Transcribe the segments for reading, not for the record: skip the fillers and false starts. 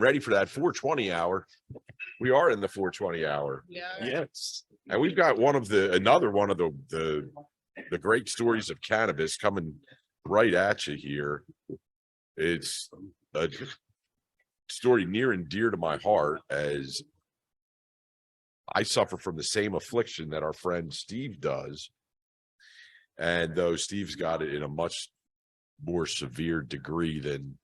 ready for that 420 hour. We are in the 420 hour. Yeah. Yes. And we've got another one of the great stories of cannabis coming right at you here. It's a story near and dear to my heart, as I suffer from the same affliction that our friend Steve does. And though Steve's got it in a much more severe degree than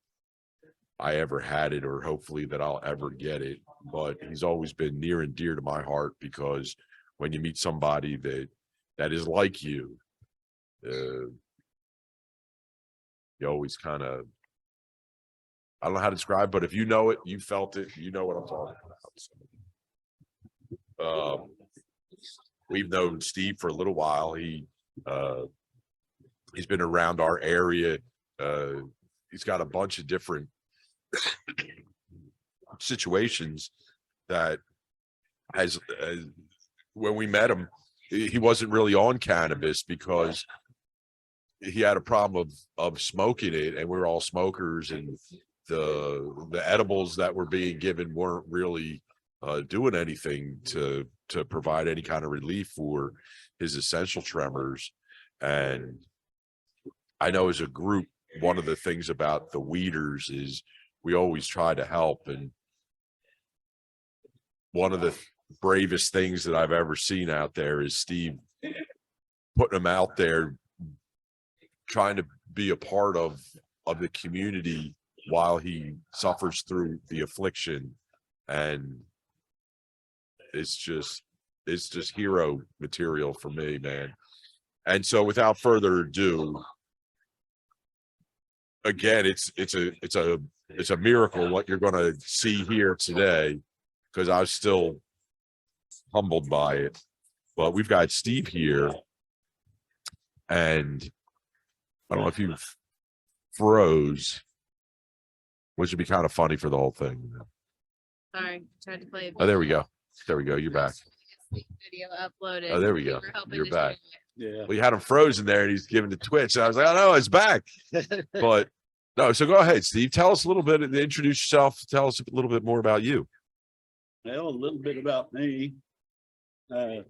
I ever had it, or hopefully that I'll ever get it, but he's always been near and dear to my heart, because when you meet somebody that is like you always kind of, I don't know how to describe, but if you know it, you felt it, you know what I'm talking about. We've known Steve for a little while. He's been around our area. He's got a bunch of different situations that as when we met him, he wasn't really on cannabis because he had a problem of smoking it, and we're all smokers, and the edibles that were being given weren't really doing anything to provide any kind of relief for his essential tremors. And I know as a group, one of the things about the weeders is we always try to help. And one of the bravest things that I've ever seen out there is Steve putting them out there, trying to be a part of the community while he suffers through the affliction. And it's just hero material for me, man. And so without further ado, again, it's a miracle what you're going to see here today, because I was still humbled by it. But we've got Steve here, and I don't know if you froze, which would be kind of funny for the whole thing. Sorry, tried to play. Oh, there we go. There we go. You're back. Video uploaded. Oh, there we go. You're back. Yeah. We had him frozen there, and he's giving to Twitch. And I was like, oh no, it's back. But no, so go ahead, Steve. Tell us a little bit, introduce yourself. Tell us a little bit more about you. Well, a little bit about me. I'm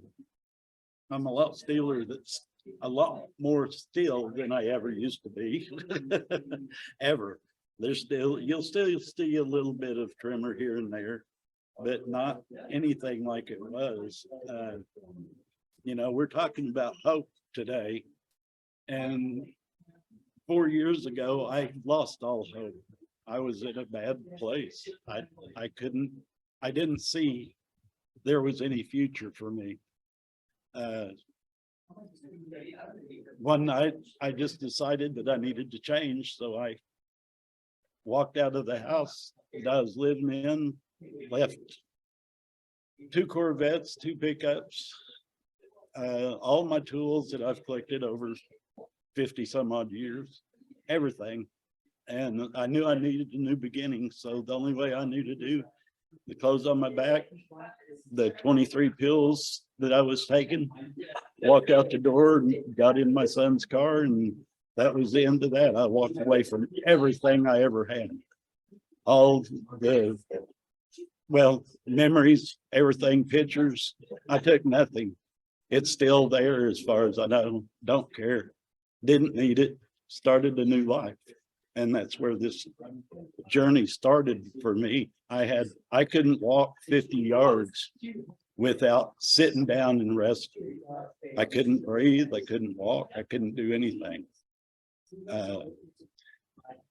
a lot stealer that's a lot more still than I ever used to be. Ever. You'll still see a little bit of tremor here and there, but not anything like it was. We're talking about hope today. And 4 years ago, I lost all hope. I was in a bad place. I didn't see there was any future for me. One night, I just decided that I needed to change. So I walked out of the house that I was living in, left 2 Corvettes, 2 pickups, all my tools that I've collected over 50 some odd years, everything. And I knew I needed a new beginning. So the only way I knew to do, the clothes on my back, the 23 pills that I was taking, walked out the door and got in my son's car, and that was the end of that. I walked away from everything I ever had. All the, memories, everything, pictures, I took nothing. It's still there as far as I know. Don't care. Didn't need it. Started a new life. And that's where this journey started for me. I couldn't walk 50 yards without sitting down and resting. I couldn't breathe. I couldn't walk. I couldn't do anything.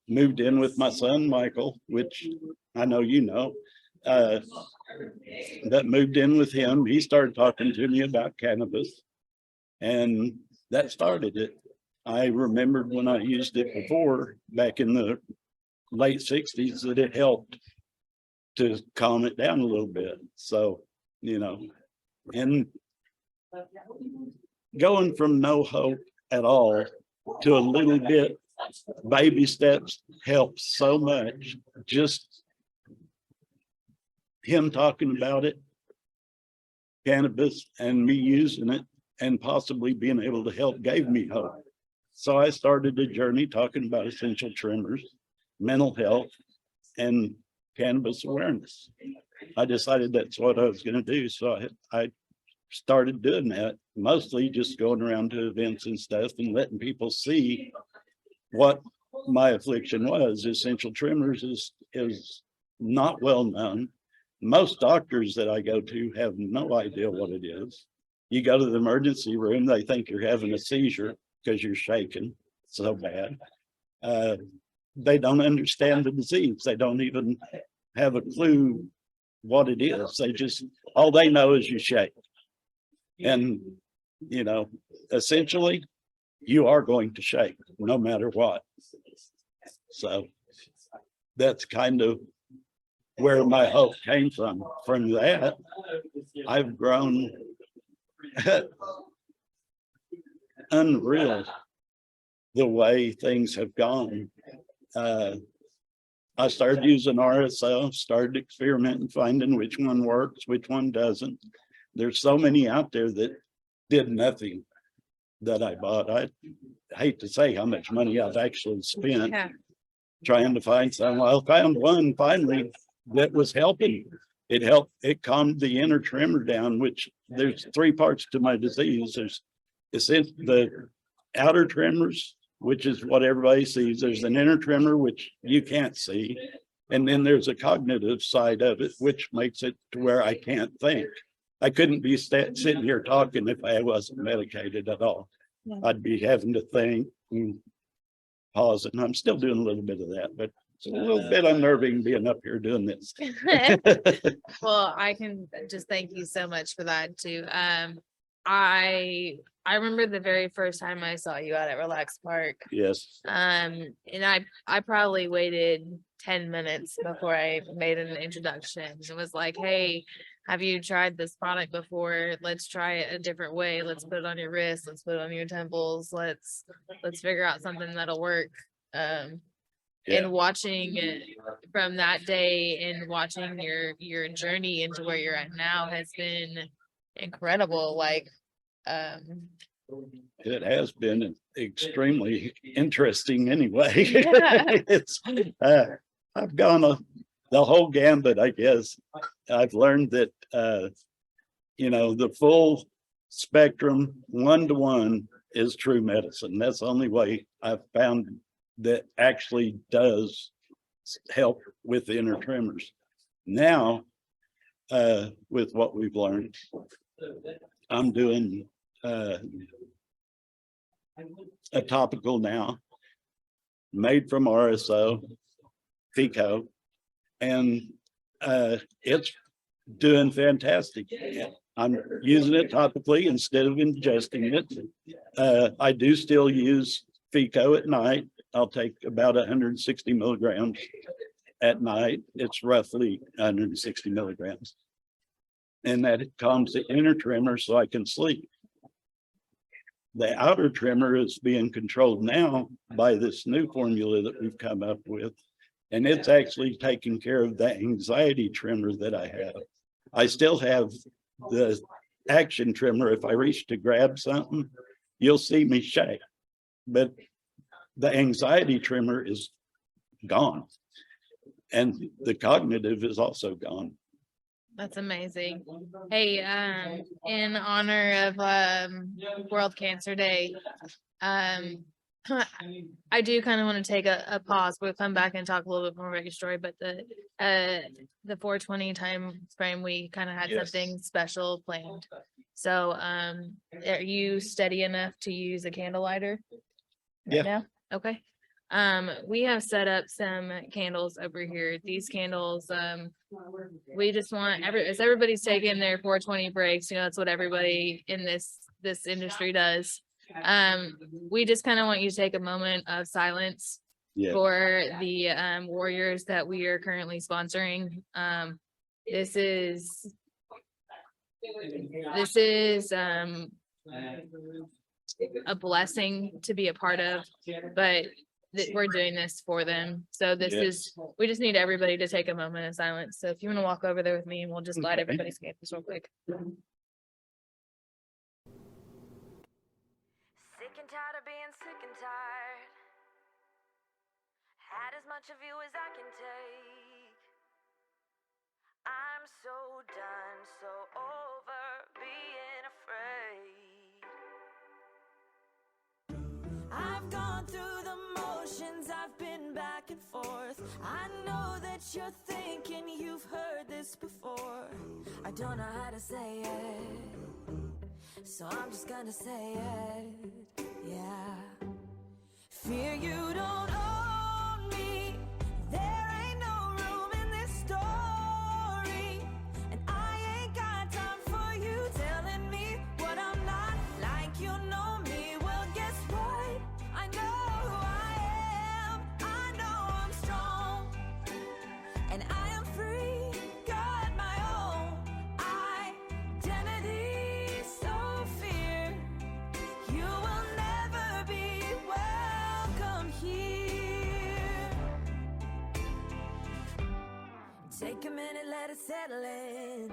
Moved in with my son, Michael, which I know you know. That moved in with him. He started talking to me about cannabis, and that started it. I remembered when I used it before, back in the late 60s, that it helped to calm it down a little bit. So, and going from no hope at all to a little bit, baby steps helps so much. Just him talking about it, cannabis, and me using it, and possibly being able to help gave me hope. So I started a journey talking about essential tremors, mental health, and cannabis awareness. I decided that's what I was gonna do, so I started doing that, mostly just going around to events and stuff and letting people see what my affliction was. Essential tremors is not well known. Most doctors that I go to have no idea what it is. You go to the emergency room, they think you're having a seizure because you're shaking so bad. They don't understand the disease. They don't even have a clue what it is. All they know is you shake. And, essentially, you are going to shake no matter what. So that's kind of where my hope came from. From that, I've grown unreal the way things have gone. I started using RSO, started experimenting, finding which one works, which one doesn't. There's so many out there that did nothing that I bought. I hate to say how much money I've actually spent trying to find some. I found one finally that was helping. It calmed the inner tremor down, which there's three parts to my disease. There's the outer tremors, which is what everybody sees. There's an inner tremor, which you can't see. And then there's a cognitive side of it, which makes it to where I can't think. I couldn't be sitting here talking if I wasn't medicated at all. Yeah. I'd be having to think and pause. And I'm still doing a little bit of that, but it's a little bit unnerving being up here doing this. Well, I can just thank you so much for that too. I remember the very first time I saw you out at Relax Park. Yes. And I probably waited 10 minutes before I made an introduction. It was like, hey, have you tried this product before? Let's try it a different way. Let's put it on your wrist. Let's put it on your temples. Let's figure out something that'll work. And watching it from that day and watching your journey into where you're at now has been incredible. Like, it has been extremely interesting anyway. Yeah. I've gone the whole gambit, I guess. I've learned that, the full spectrum, 1-to-1 is true medicine. That's the only way I've found that actually does help with the inner tremors. Now, with what we've learned, I'm doing a topical now made from RSO, FECO, and it's doing fantastic. I'm using it topically instead of ingesting it. I do still use FECO at night. I'll take about 160 milligrams at night. It's roughly 160 milligrams. And that it calms the inner tremor so I can sleep. The outer tremor is being controlled now by this new formula that we've come up with. And it's actually taking care of the anxiety tremor that I have. I still have the action tremor. If I reach to grab something, you'll see me shake. But the anxiety tremor is gone. And the cognitive is also gone. That's amazing. Hey, in honor of World Cancer Day, I do kind of want to take a pause. We'll come back and talk a little bit more about your story, but the 420 time frame, we kind of had something special planned. So are you steady enough to use a candle lighter right now? Okay. We have set up some candles over here. These candles, we just want as everybody's taking their 420 breaks, that's what everybody in this industry does. We just kind of want you to take a moment of silence for the warriors that we are currently sponsoring. This is a blessing to be a part of, but we're doing this for them. So we just need everybody to take a moment of silence. So if you want to walk over there with me, and we'll just light everybody's candles real quick. Sick and tired of being sick and tired. Had as much of you as I can take. done so over being afraid. I've gone through the motions, I've been back and forth. I know that you're thinking you've heard this before. I don't know how to say it, so I'm just gonna say it, yeah. Fear you don't own me, there ain't no room in this story. And I ain't got time for you telling me what I'm not, like you know me. Well, guess what? I know who I am, I know I'm strong, and I am free, got my own identity. So fear you will never be welcome here. Take a minute, let it settle in.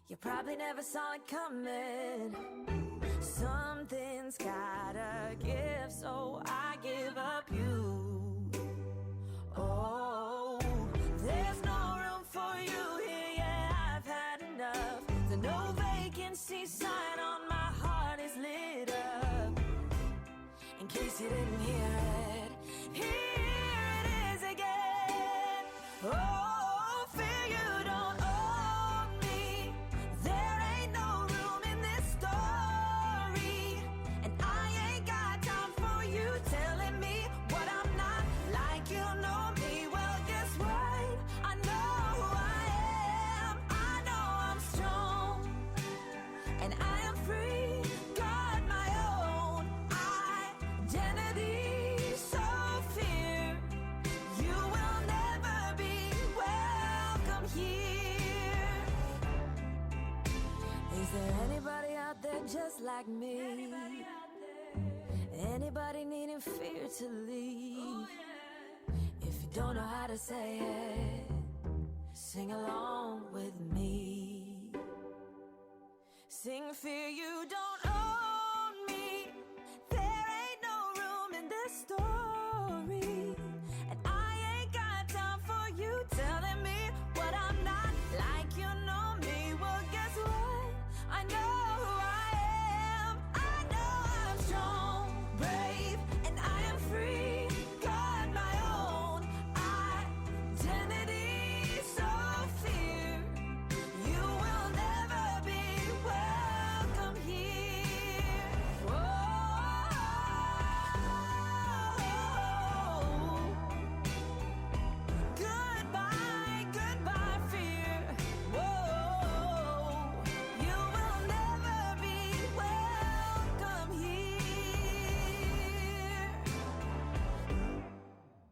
You probably never saw it coming. Something's gotta give, so I give up you. Oh, there's no room for you here, yeah, I've had enough. The no vacancy sign on my heart is lit up. In case you didn't hear it, here it is again. Oh, fear you don't own me, there ain't no room in this story. And I ain't got time for you telling me what I'm not, like you know me. Well, guess what? I know who I am, I know I'm strong, and I am free, got my own identity. So fear you will never be welcome here. Is there anybody out there just like me? Anybody needing fear to leave? If you don't know how to say it, sing along with me. Sing, fear you don't own me, there ain't no room in this story. And I ain't got time for you telling me what I'm not, like you know me. Well, guess what? I know who I am, I know I'm strong, brave, and I am free, got my own identity. So fear you will never be welcome here. Whoa. Goodbye, goodbye, fear. Whoa. You will never be welcome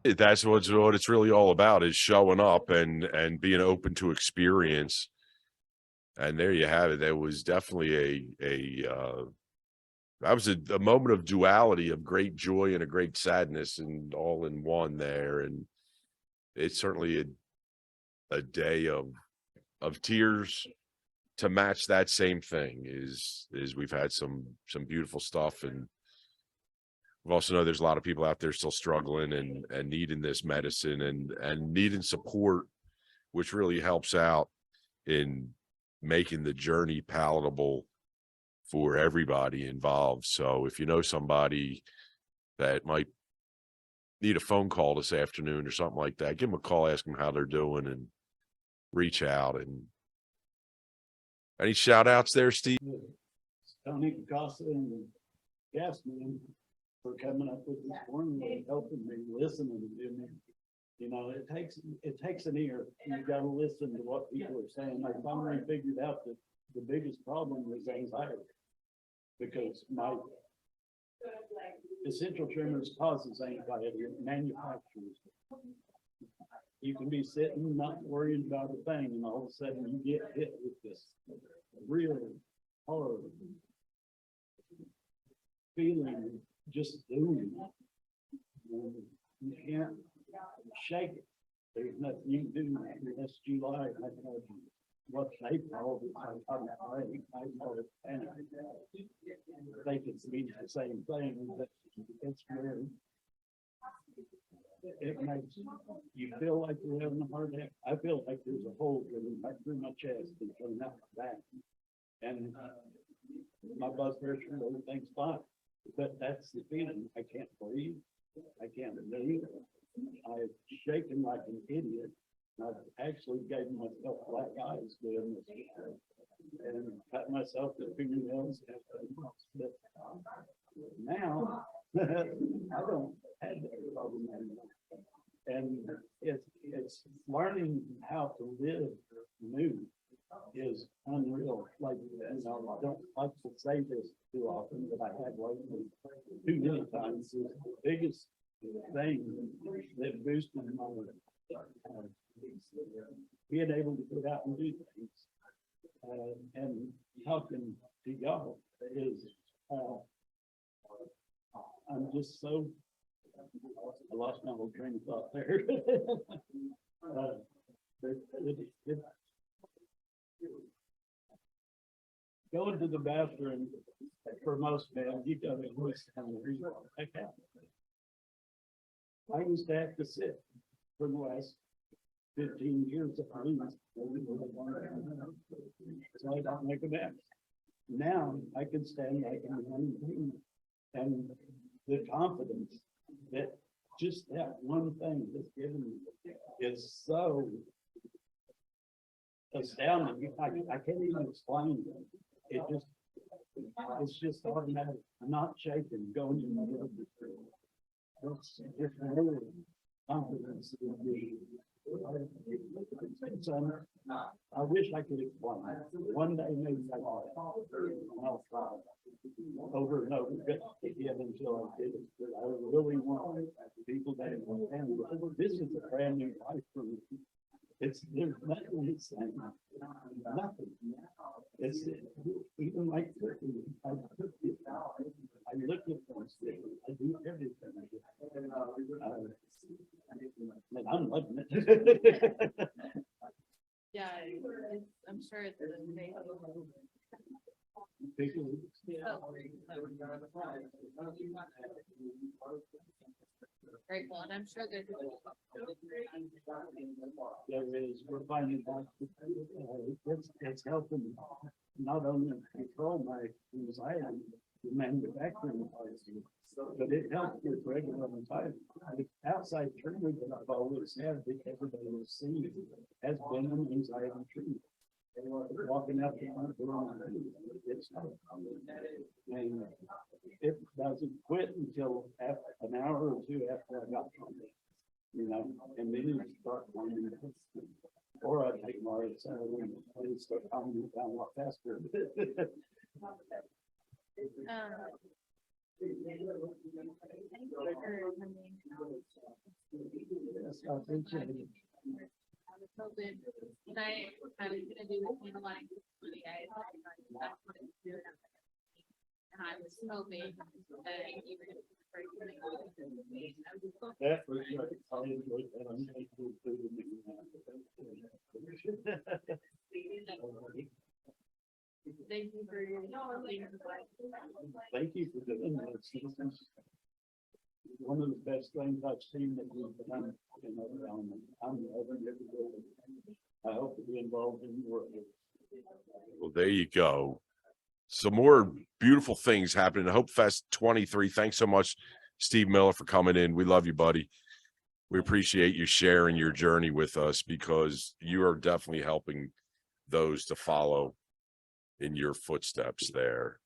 here. That's what it's really all about, is showing up and being open to experience. And there you have it. That was definitely that was a moment of duality, of great joy and a great sadness, and all in one there. And it's certainly a day of tears to match that same thing. Is we've had some beautiful stuff, and we also know there's a lot of people out there still struggling and needing this medicine and needing support, which really helps out in making the journey palatable for everybody involved. So if you know somebody that might need a phone call this afternoon or something like that, give them a call, ask them how they're doing, and reach out. And any shout outs there, Steve? Tony Picasso and the gas man for coming up with this formula and helping me, listening to me. You know, it takes an ear. You gotta listen to what people are saying. I finally figured out that the biggest problem was anxiety, because my essential tremors causes anxiety. It manufactures. You can be sitting, not worrying about a thing, and all of a sudden you get hit with this real hard feeling, just doing it. You can't shake it. There's nothing you can do. Last July, I had what they call it, I call it panic. They can mean the same thing, but it's where it makes you feel like you're having a heart attack. I feel like there's a hole going back through my chest and coming out my back. And my blood pressure, everything's fine. But that's the feeling. I can't breathe. I can't move. I'm shaking like an idiot. I've actually gave myself black eyes doing this. And cut myself the fingernails. But now, I don't have that problem anymore. And it's learning how to live new is unreal. Like, you know, I don't like to say this too often, but I have lately too many times. Is the biggest thing that boosted my being able to get out and do things. And talking to y'all is I'm just so I lost my whole train of thought there. Going to the bathroom for most men, you got to lose some reason. I used to have to sit for the last 15 years at least. So I don't make a mess. Now I can stand like a man, and the confidence that just that one thing that's given me is so astounding. I can't even explain it. It's just automatic. I'm not shaking, going in the other direction. It's just really confidence. I wish I could explain it. One day maybe I'll try over and over again until I did it. But I really want people to understand this is a brand new life for me. There's nothing the same. Nothing. It's even like cooking. I look at things. I do everything. And I'm loving it. Yeah, I'm sure it's amazing. Grateful, and I'm sure there's. There is, we're finding out it's helping not only control my anxiety, the manufacturing parts, but it helps with regular anxiety. The outside treatment that I've always had that everybody will see has been an anxiety treatment. Walking out the front door, it's not. And it doesn't quit until after an hour or two after I got from it, you know, and then you start finding it. Or I take more and start calming it down a lot faster. Yes, I appreciate it. COVID, and I was gonna do the candlelight for the guys. That's what it's doing. And I was hoping that you were gonna be the first one to go. That was great. I enjoyed that. I'm thankful for the meeting. Thank you for your. Thank you for doing that. It's one of the best things I've seen that we've done in other elements. I'm loving every day. I hope to be involved in your work. Well, there you go. Some more beautiful things happening at HOPEfest 23. Thanks so much, Steve Miller, for coming in. We love you, buddy. We appreciate you sharing your journey with us because you are definitely helping those to follow in your footsteps there.